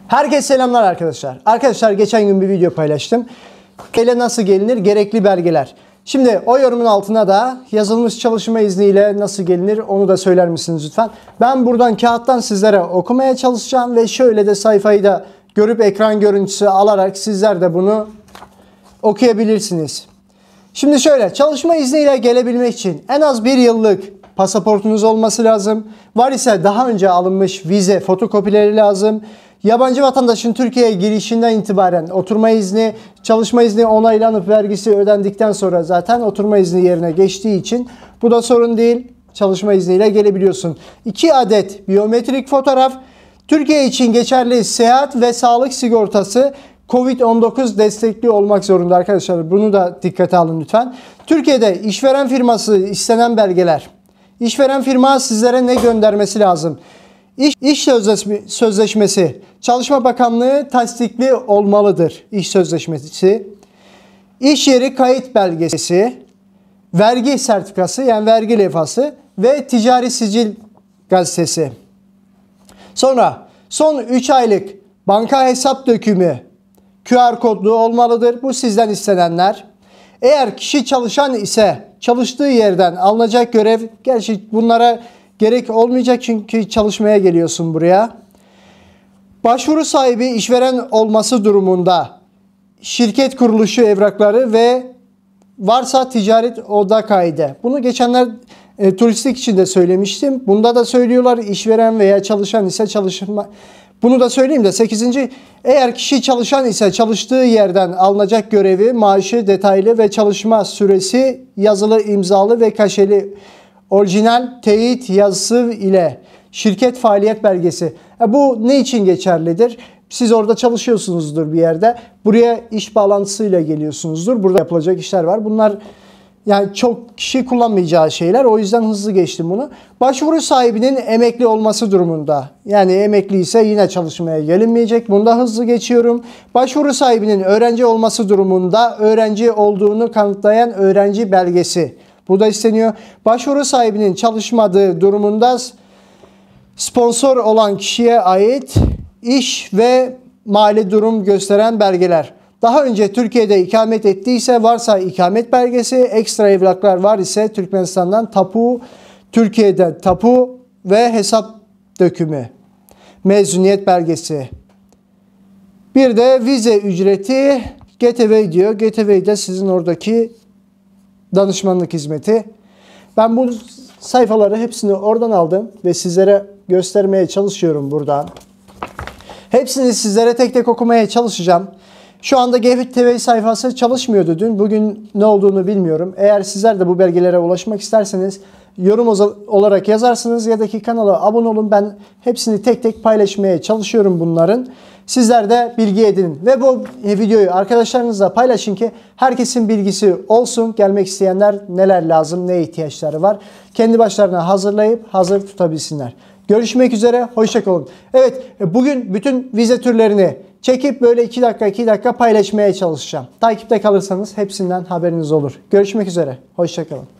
Herkese selamlar arkadaşlar. Arkadaşlar geçen gün bir video paylaştım. Ile nasıl gelinir? Gerekli belgeler. Şimdi o yorumun altına da yazılmış çalışma izniyle nasıl gelinir onu da söyler misiniz lütfen? Ben buradan kağıttan sizlere okumaya çalışacağım ve şöyle de sayfayı da görüp ekran görüntüsü alarak sizler de bunu okuyabilirsiniz. Şimdi şöyle, çalışma izniyle gelebilmek için en az bir yıllık pasaportunuz olması lazım. Var ise daha önce alınmış vize fotokopileri lazım. Yabancı vatandaşın Türkiye'ye girişinden itibaren oturma izni, çalışma izni onaylanıp vergisi ödendikten sonra zaten oturma izni yerine geçtiği için bu da sorun değil. Çalışma izniyle gelebiliyorsun. 2 adet biyometrik fotoğraf, Türkiye için geçerli seyahat ve sağlık sigortası Covid-19 destekli olmak zorunda arkadaşlar. Bunu da dikkate alın lütfen. Türkiye'de işveren firması istenen belgeler. İşveren firma sizlere ne göndermesi lazım? İş sözleşmesi, Çalışma Bakanlığı tasdikli olmalıdır. İş sözleşmesi, iş yeri kayıt belgesi, vergi sertifikası yani vergi levhası ve ticari sicil gazetesi. Sonra son 3 aylık banka hesap dökümü QR kodlu olmalıdır. Bu sizden istenenler. Eğer kişi çalışan ise çalıştığı yerden alınacak görev, gerçi bunlara gerek olmayacak çünkü çalışmaya geliyorsun buraya. Başvuru sahibi işveren olması durumunda şirket kuruluşu evrakları ve varsa ticaret oda kaydı. Bunu geçenler turistik için de söylemiştim. Bunda da söylüyorlar işveren veya çalışan ise çalışma. Bunu da söyleyeyim de 8. Eğer kişi çalışan ise çalıştığı yerden alınacak görevi, maaşı detaylı ve çalışma süresi yazılı, imzalı ve kaşeli orijinal teyit yazısı ile şirket faaliyet belgesi. Bu ne için geçerlidir? Siz orada çalışıyorsunuzdur bir yerde. Buraya iş bağlantısıyla geliyorsunuzdur. Burada yapılacak işler var. Bunlar yani çok kişi kullanmayacağı şeyler. O yüzden hızlı geçtim bunu. Başvuru sahibinin emekli olması durumunda. Yani emekli ise yine çalışmaya gelinmeyecek. Bunda hızlı geçiyorum. Başvuru sahibinin öğrenci olması durumunda öğrenci olduğunu kanıtlayan öğrenci belgesi. Bu da isteniyor. Başvuru sahibinin çalışmadığı durumunda sponsor olan kişiye ait iş ve mali durum gösteren belgeler. Daha önce Türkiye'de ikamet ettiyse varsa ikamet belgesi, ekstra evraklar var ise Türkmenistan'dan tapu, Türkiye'de tapu ve hesap dökümü, mezuniyet belgesi. Bir de vize ücreti Getaway diyor. Getaway de sizin oradaki danışmanlık hizmeti. Ben bu sayfaları hepsini oradan aldım ve sizlere göstermeye çalışıyorum buradan. Hepsini sizlere tek tek okumaya çalışacağım. Şu anda Getaway sayfası çalışmıyordu dün. Bugün ne olduğunu bilmiyorum. Eğer sizler de bu belgelere ulaşmak isterseniz yorum olarak yazarsınız ya da ki kanala abone olun. Ben hepsini tek tek paylaşmaya çalışıyorum bunların. Sizler de bilgi edinin ve bu videoyu arkadaşlarınızla paylaşın ki herkesin bilgisi olsun. Gelmek isteyenler neler lazım, ne ihtiyaçları var. Kendi başlarına hazırlayıp hazır tutabilsinler. Görüşmek üzere, hoşça kalın. Evet, bugün bütün vize türlerini çekip böyle 2 dakika paylaşmaya çalışacağım. Takipte kalırsanız hepsinden haberiniz olur. Görüşmek üzere, hoşça kalın.